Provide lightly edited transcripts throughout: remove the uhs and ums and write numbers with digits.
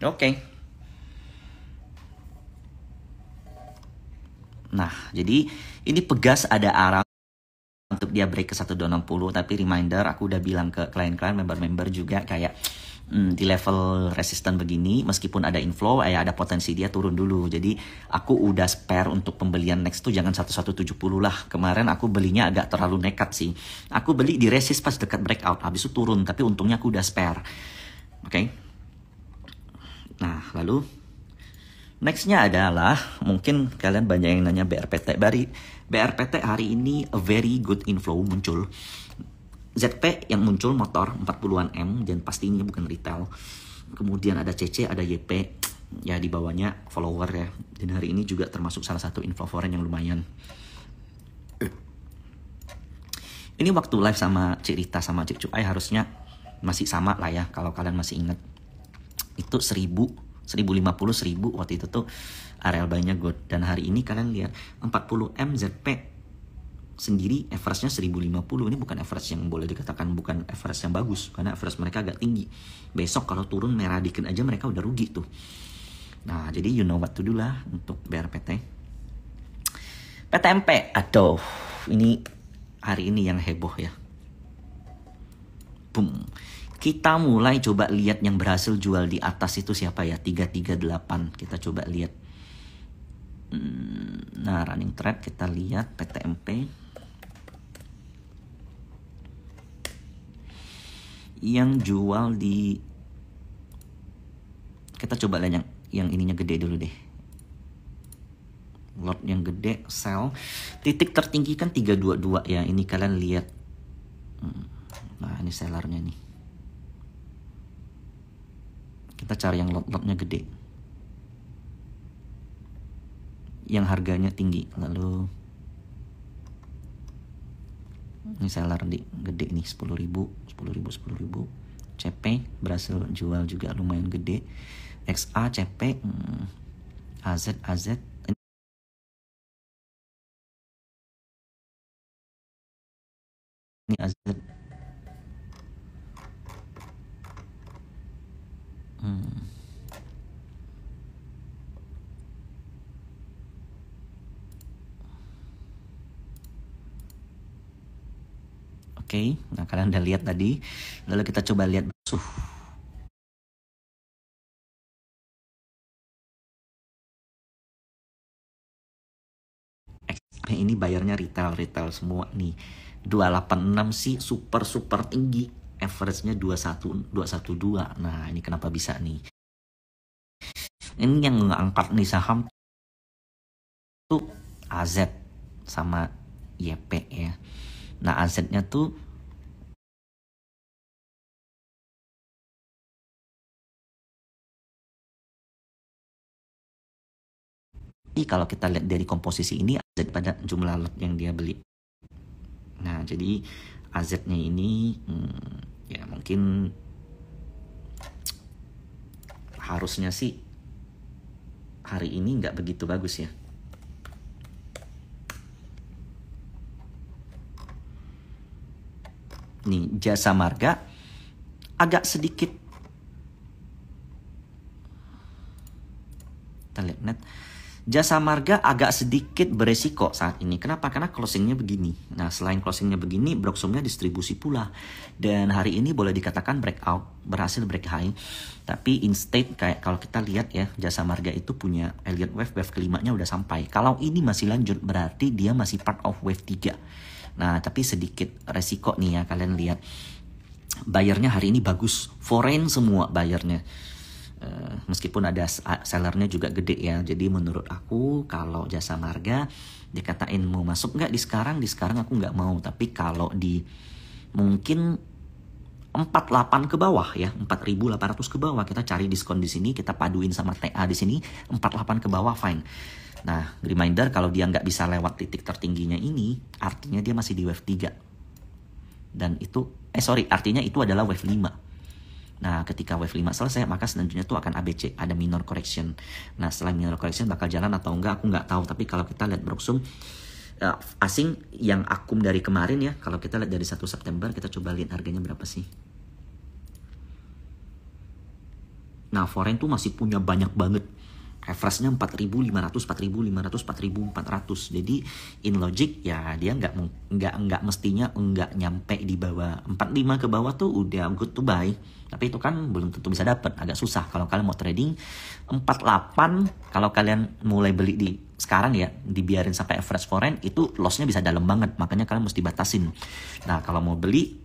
Oke. Nah, jadi ini Pegas ada arah untuk dia break ke 1260, tapi reminder aku udah bilang ke klien-klien, member-member juga kayak di level resisten begini, meskipun ada inflow, ada potensi dia turun dulu. Jadi aku udah spare untuk pembelian next tuh jangan 1170 lah. Kemarin aku belinya agak terlalu nekat sih. Aku beli di resist pas dekat breakout, habis itu turun, tapi untungnya aku udah spare. Oke. Nah, lalu nextnya adalah mungkin kalian banyak yang nanya BRPT. BRPT hari ini a very good inflow muncul. ZP yang muncul motor 40-an M dan pastinya bukan retail. Kemudian ada CC, ada YP, ya di bawahnya follower ya. Dan hari ini juga termasuk salah satu info foreign yang lumayan. Ini waktu live sama Cik Rita sama Cik Cuai harusnya masih sama lah ya, kalau kalian masih ingat. Itu 1000, 1050, 1000 waktu itu tuh area buy-nya good. Dan hari ini kalian lihat 40M ZP sendiri average-nya 1050. Ini bukan average yang boleh dikatakan bukan average yang bagus, karena average mereka agak tinggi. Besok kalau turun merah dikit aja mereka udah rugi tuh. Nah, jadi you know what to do lah untuk BRPT. PTMP, aduh, ini hari ini yang heboh ya. Boom. Kita mulai coba lihat yang berhasil jual di atas itu siapa ya, 338. Kita coba lihat. Nah, running trend kita lihat PTMP. Yang jual di, kita coba lihat yang ininya gede dulu deh. Lot yang gede sell. Titik tertinggi kan 322 ya. Ini kalian lihat. Nah, ini sellernya nih. Kita cari yang lot-lotnya gede, yang harganya tinggi. Lalu ini seller di gede nih, 10.000, 10.000. CP berhasil jual juga lumayan gede. XA, CP, AZ. Ini AZ. Oke, nah kalian udah lihat tadi. Lalu kita coba lihat ini bayarnya retail semua nih. 286 sih super tinggi. Average-nya 212. Nah, ini kenapa bisa nih? Ini yang ngangkat nih saham tuh AZ sama YP ya. Nah, AZ-nya tuh kalau kita lihat dari komposisi ini AZ pada jumlah lot yang dia beli. Nah, jadi AZ-nya ini ya mungkin harusnya sih hari ini nggak begitu bagus ya. Nih, Jasa Marga agak sedikit, kita lihat net. Jasa Marga agak sedikit beresiko saat ini. Kenapa? Karena closingnya begini. Nah, selain closingnya begini, Broxomnya distribusi pula. Dan hari ini boleh dikatakan breakout, berhasil break high. Tapi instead kayak kalau kita lihat ya, Jasa Marga itu punya Elliott wave kelimanya udah sampai. Kalau ini masih lanjut berarti dia masih part of wave 3. Nah, tapi sedikit resiko nih ya, kalian lihat. Bayarnya hari ini bagus, foreign semua bayarnya. Meskipun ada sellernya juga gede ya. Jadi menurut aku kalau Jasa Marga dikatain mau masuk nggak di sekarang aku nggak mau. Tapi kalau di mungkin 48 ke bawah ya, 4.800 ke bawah, kita cari diskon di sini, kita paduin sama TA di sini, 48 ke bawah fine. Nah, reminder kalau dia nggak bisa lewat titik tertingginya ini, artinya dia masih di wave 3. Dan itu, artinya itu adalah wave 5. Nah, ketika wave 5 selesai, maka selanjutnya itu akan ABC, ada minor correction. Nah, setelah minor correction bakal jalan atau enggak, aku nggak tahu. Tapi kalau kita lihat Broxom asing yang akum dari kemarin ya, kalau kita lihat dari 1 September, kita coba lihat harganya berapa sih. Nah, foreign tuh masih punya banyak banget. Reference-nya 4.500, 4.500, 4.400. Jadi in logic ya dia nggak mestinya nggak nyampe di bawah 45 ke bawah tuh udah good to buy. Tapi itu kan belum tentu bisa dapat, agak susah kalau kalian mau trading 48. Kalau kalian mulai beli di sekarang ya, dibiarin sampai average foreign itu loss-nya bisa dalam banget, makanya kalian mesti batasin. Nah, kalau mau beli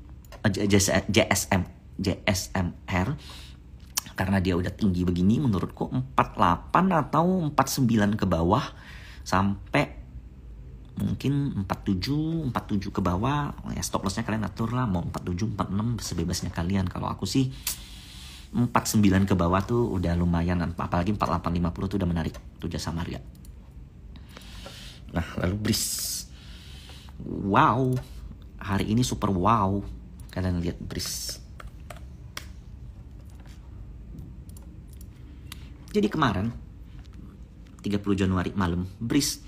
JSMR karena dia udah tinggi begini, menurutku 48 atau 49 ke bawah sampai mungkin 47 ke bawah ya, stop lossnya kalian atur lah, mau 47, 46 sebebasnya kalian. Kalau aku sih 49 ke bawah tuh udah lumayan, apalagi 4850 tuh udah menarik tuh Jasa Marga. Nah, lalu BRIS, wow, hari ini super wow, kalian lihat BRIS. Jadi kemarin 30 Januari malam BRIS,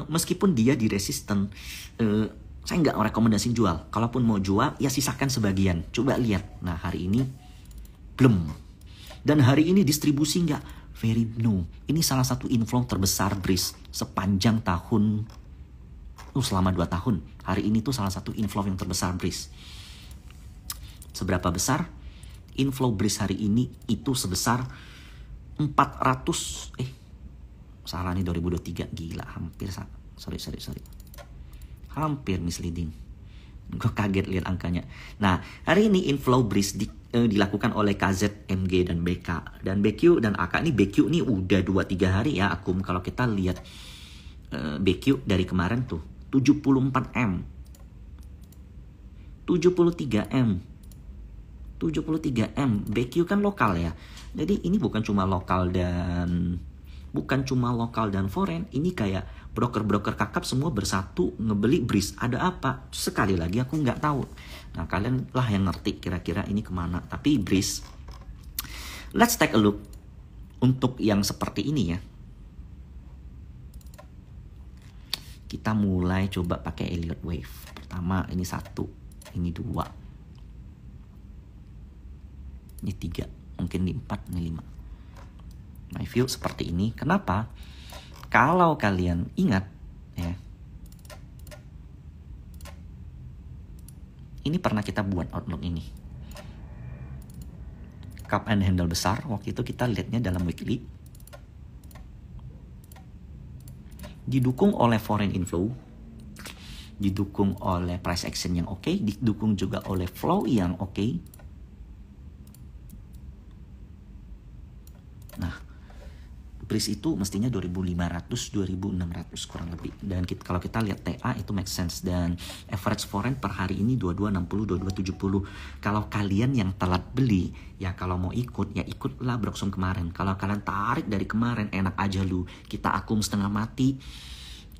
meskipun dia di resisten, saya nggak rekomendasiin jual. Kalaupun mau jual ya sisakan sebagian. Coba lihat. Nah, hari ini belum. Dan hari ini distribusi nggak? Very no. Ini salah satu inflow terbesar BRIS sepanjang tahun, selama 2 tahun. Hari ini tuh salah satu inflow yang terbesar BRIS. Seberapa besar? Inflow BRIS hari ini itu sebesar 400, salah nih 2023, gila, hampir, sorry, hampir misleading, gue kaget lihat angkanya. Nah, hari ini inflow BRIS dilakukan oleh KZMG dan BK, dan BQ dan AK. Ini BQ nih udah 2-3 hari ya akum. Kalau kita lihat BQ dari kemarin tuh 74M, 73M, BQ kan lokal ya. Jadi ini bukan cuma lokal dan foreign, ini kayak broker-broker kakap semua bersatu ngebeli BRIS. Ada apa? Sekali lagi aku nggak tahu. Nah, kalian lah yang ngerti kira-kira ini kemana. Tapi BRIS, let's take a look untuk yang seperti ini ya. Kita mulai coba pakai Elliott Wave. Pertama ini 1, ini 2, ini 3. Mungkin di 4, ini 5. My view seperti ini. Kenapa? Kalau kalian ingat ya, ini pernah kita buat outlook ini. Cup and handle besar. Waktu itu kita lihatnya dalam weekly. Didukung oleh foreign inflow, didukung oleh price action yang oke, didukung juga oleh flow yang oke. Nah, BRIS itu mestinya 2.500, 2.600 kurang lebih. Dan kalau kita lihat TA itu make sense. Dan average foreign per hari ini 2260, 2270. Kalau kalian yang telat beli, ya kalau mau ikut, ya ikutlah Broxom kemarin. Kalau kalian tarik dari kemarin, enak aja lu. Kita akum setengah mati,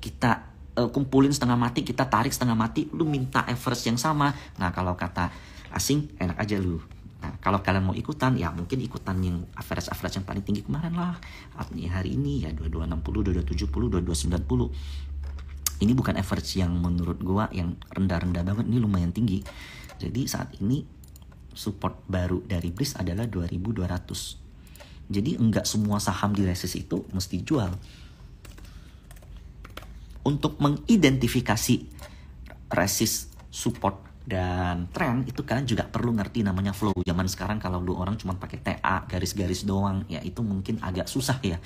kita kumpulin setengah mati, kita tarik setengah mati, lu minta average yang sama. Nah, kalau kata asing, enak aja lu. Nah, kalau kalian mau ikutan, ya mungkin ikutan yang average yang paling tinggi kemarin lah. Hari ini ya 2260, 2270, 2290. Ini bukan average yang menurut gua yang rendah-rendah banget, ini lumayan tinggi. Jadi saat ini support baru dari BRIS adalah 2200. Jadi enggak semua saham di resist itu mesti jual. Untuk mengidentifikasi resist, support dan tren itu kalian juga perlu ngerti namanya flow. Zaman sekarang kalau lu orang cuma pakai TA garis-garis doang, ya itu mungkin agak susah ya.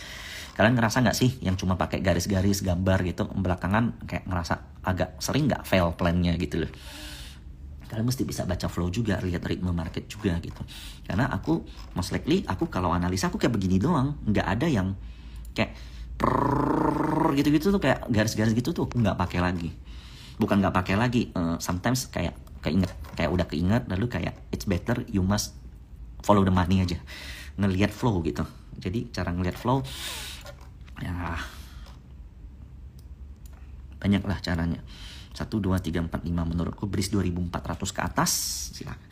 Kalian ngerasa nggak sih yang cuma pakai garis-garis gambar gitu belakangan kayak ngerasa agak sering nggak fail plannya gitu loh. Kalian mesti bisa baca flow juga, lihat ritme market juga gitu. Karena aku most likely aku kalau analisa aku kayak begini doang, nggak ada yang kayak gitu-gitu tuh, kayak garis-garis gitu tuh aku nggak pakai lagi. Bukan nggak pakai lagi, sometimes kayak udah keinget, lalu kayak it's better you must follow the money aja, ngelihat flow gitu. Jadi cara ngelihat flow ya banyak lah caranya. 1, 2, 3, 4, 5 menurutku BRIS 2400 ke atas. Silakan.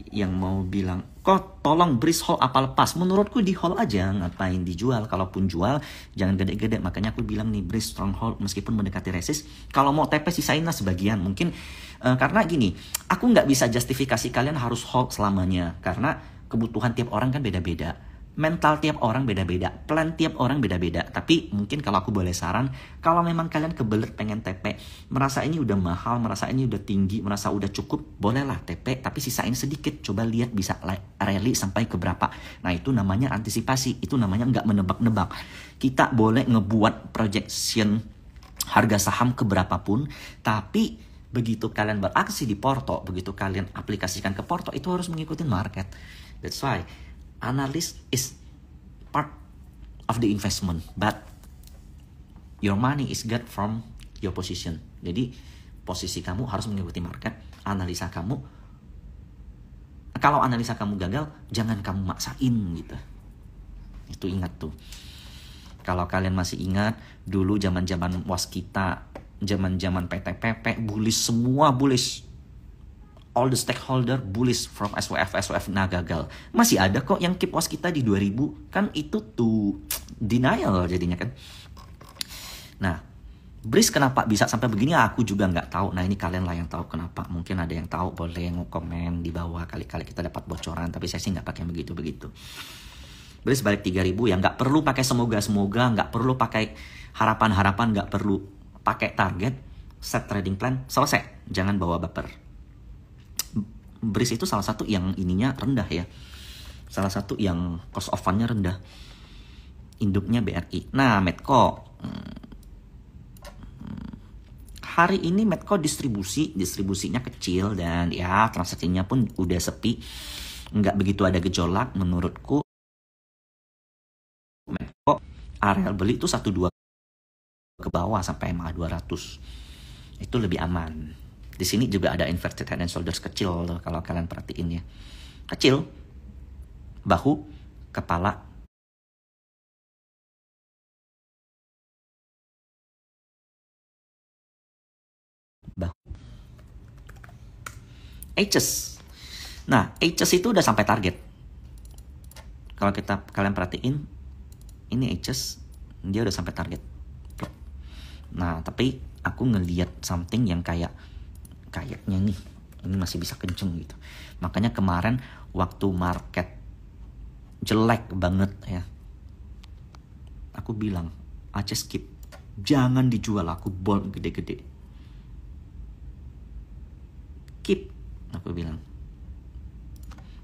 Yang mau bilang kok tolong BRIS hold apa lepas, menurutku di hold aja, ngapain dijual. Kalaupun jual jangan gede-gede. Makanya aku bilang nih BRIS strong hold meskipun mendekati resist. Kalau mau TP sisain lah sebagian mungkin, karena gini, aku nggak bisa justifikasi kalian harus hold selamanya karena kebutuhan tiap orang kan beda-beda. mental tiap orang beda-beda, plan tiap orang beda-beda. Tapi mungkin kalau aku boleh saran, kalau memang kalian kebelet pengen TP, merasa ini udah mahal, merasa ini udah tinggi, merasa udah cukup, bolehlah TP, tapi sisain sedikit. Coba lihat bisa rally sampai ke berapa. Nah itu namanya antisipasi, itu namanya nggak menebak-nebak. Kita boleh ngebuat projection harga saham ke berapapun, tapi begitu kalian beraksi di Porto, begitu kalian aplikasikan ke Porto, itu harus mengikuti market. That's why analyst is part of the investment, but your money is got from your position. Jadi posisi kamu harus mengikuti market. Analisa kamu, kalau analisa kamu gagal, jangan kamu maksain gitu. Itu ingat tuh. Kalau kalian masih ingat dulu zaman-zaman waskita, zaman-zaman PTPP, bullish semua bullish. All the stakeholder bullish from SWF, nah gagal. Masih ada kok yang keep waskita di 2000, kan itu tuh denial jadinya kan. Nah, Breeze kenapa bisa sampai begini aku juga nggak tahu. Nah ini kalian lah yang tahu kenapa. Mungkin ada yang tahu, boleh komen di bawah, kali-kali kita dapat bocoran. Tapi saya sih nggak pakai begitu-begitu. Breeze balik 3000 ya, nggak perlu pakai semoga-semoga, nggak perlu pakai harapan-harapan, nggak perlu pakai target, set trading plan, selesai. Jangan bawa baper. Breeze itu salah satu yang ininya rendah ya, salah satu yang cost of fund-nya rendah, induknya BRI. Nah Medco, hari ini Medco distribusinya kecil dan ya transaksinya pun udah sepi, nggak begitu ada gejolak. Menurutku Medco area beli itu 1-2 ke bawah sampai MA 200 itu lebih aman. Di sini juga ada inverted head and shoulders kecil tuh, kalau kalian perhatiin ya. Kecil, bahu, kepala. Bahu. H's. Nah, H's itu udah sampai target. Kalau kalian perhatiin, ini H's, dia udah sampai target. Nah, tapi aku ngeliat something yang kayaknya nih ini masih bisa kenceng gitu. Makanya kemarin waktu market jelek banget ya, aku bilang aja skip, jangan dijual, aku bold gede-gede, keep, aku bilang.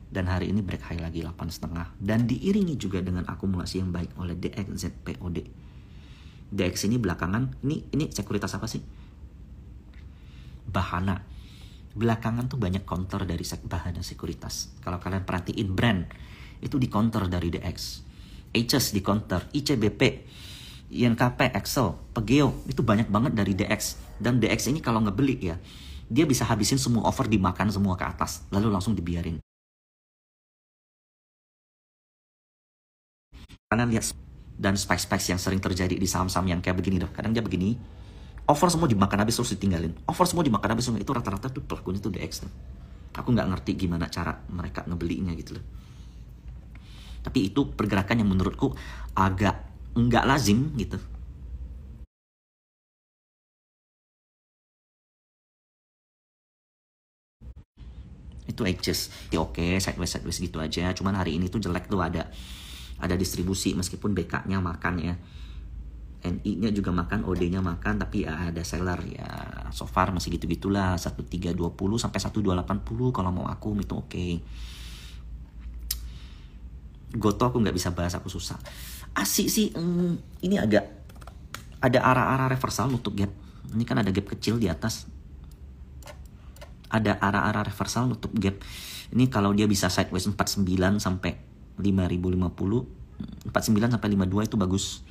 Dan hari ini break high lagi 8,5 dan diiringi juga dengan akumulasi yang baik oleh DXZPOD. DX ini belakangan ini sekuritas apa sih? Bahana. Belakangan tuh banyak counter dari Bahana sekuritas. Kalau kalian perhatiin brand itu di counter dari DX, HS di counter, ICBP, INKP, Excel, Pegeo itu banyak banget dari DX. Dan DX ini kalau ngebeli ya, dia bisa habisin semua offer, dimakan semua ke atas lalu langsung dibiarin. Kalian lihat dan spike-spike yang sering terjadi di saham-saham yang kayak begini dong. Kadang dia begini, offer semua dimakan habis terus ditinggalin. Offer semua dimakan habis, itu rata-rata tuh pelakunya tuh DX tuh. Aku nggak ngerti gimana cara mereka ngebelinya gitu loh. Tapi itu pergerakan yang menurutku agak nggak lazim gitu. Itu edges. Ya oke, sideways gitu aja. Cuman hari ini tuh jelek tuh, ada distribusi meskipun BK-nya makan ya. NI-nya juga makan, OD-nya makan, tapi ya ada seller ya. So far masih gitu-gitulah, 1320 sampai 1280 kalau mau aku itu oke. Goto aku nggak bisa bahas, aku susah. Asik sih, ini agak ada arah-arah reversal nutup gap. Ini kan ada gap kecil di atas. Ada arah-arah reversal nutup gap. Ini kalau dia bisa sideways 49 sampai 5050, 49 sampai 52 itu bagus.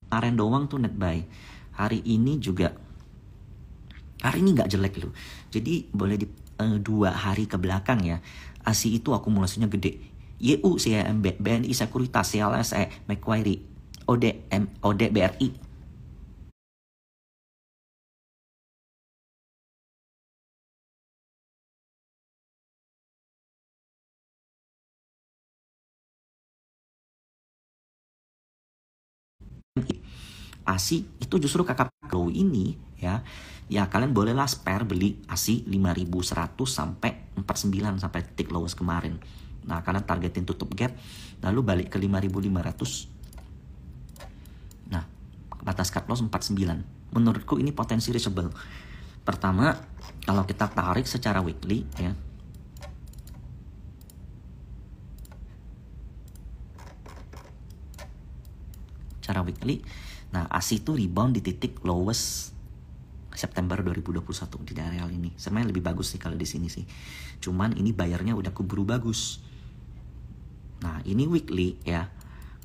Kemarin doang tuh net buy. Hari ini juga, hari ini nggak jelek loh. Jadi boleh di 2 hari ke belakang ya, ASI itu akumulasinya gede. YU, CIMB, BNI Sekuritas, CLSE, Macquarie, OD BRI. ASI itu justru kakak grow ini ya kalian bolehlah spare beli ASI 5100 sampai 49 sampai titik lowest kemarin. Nah, karena targetin tutup gap, lalu balik ke 5.500. Nah, batas cut loss 49. Menurutku ini potensi reachable. Pertama, kalau kita tarik secara weekly ya. Secara weekly, nah ASI itu rebound di titik lowest September 2021 di daerah ini. Sebenarnya lebih bagus sih kalau di sini sih. Cuman ini bayarnya udah keburu bagus. Nah, ini weekly ya.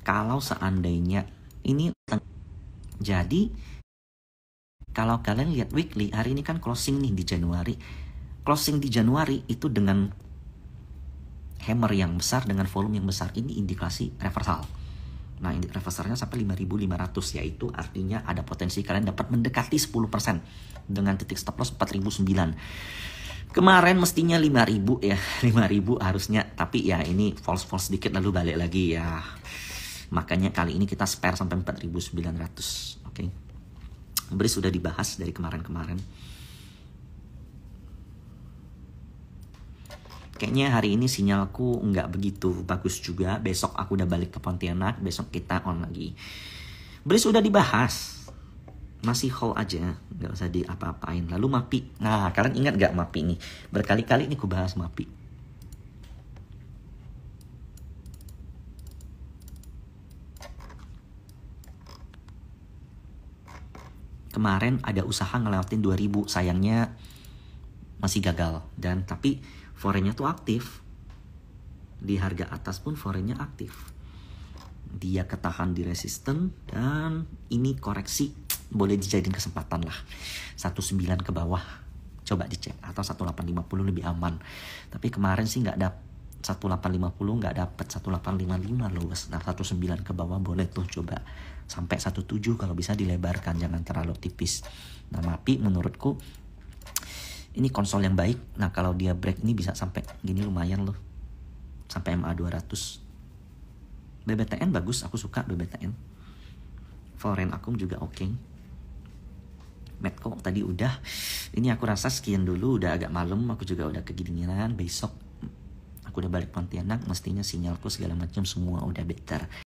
Kalau seandainya ini, jadi kalau kalian lihat weekly, hari ini kan closing nih di Januari. Closing di Januari itu dengan hammer yang besar, dengan volume yang besar. Ini indikasi reversal. Nah, ini reversalnya sampai 5.500, yaitu artinya ada potensi kalian dapat mendekati 10% dengan titik stop loss 4.009. Kemarin mestinya 5.000 ya, 5.000 harusnya, tapi ya ini false sedikit lalu balik lagi ya. Makanya kali ini kita spare sampai 4.900. Oke. Beri sudah dibahas dari kemarin-kemarin. Kayaknya hari ini sinyalku nggak begitu bagus juga. Besok aku udah balik ke Pontianak. Besok kita on lagi. Beri sudah dibahas. Masih hold aja. Nggak usah diapa-apain. Lalu MAPI. Nah, kalian ingat nggak MAPI nih? Berkali-kali ini aku bahas MAPI. Kemarin ada usaha ngelewatin 2000. Sayangnya masih gagal. Dan tapi foreignnya tuh aktif. Di harga atas pun foreignnya aktif. Dia ketahan di resisten. Dan ini koreksi boleh dijadiin kesempatan lah. 19 ke bawah. Coba dicek. Atau 1850 lebih aman. Tapi kemarin sih nggak dapet 1850, nggak dapet 1855 lowest. Nah 19 ke bawah boleh tuh coba. Sampai 17 kalau bisa dilebarkan. Jangan terlalu tipis. Nah MAPI menurutku ini konsol yang baik. Nah kalau dia break ini bisa sampai gini lumayan loh. Sampai MA 200. BBTN bagus, aku suka BBTN. Foreign Akum juga oke. Medco tadi udah. Ini aku rasa sekian dulu, udah agak malam. Aku juga udah kegilingan. Besok aku udah balik Pontianak. Mestinya sinyalku segala macam semua udah better.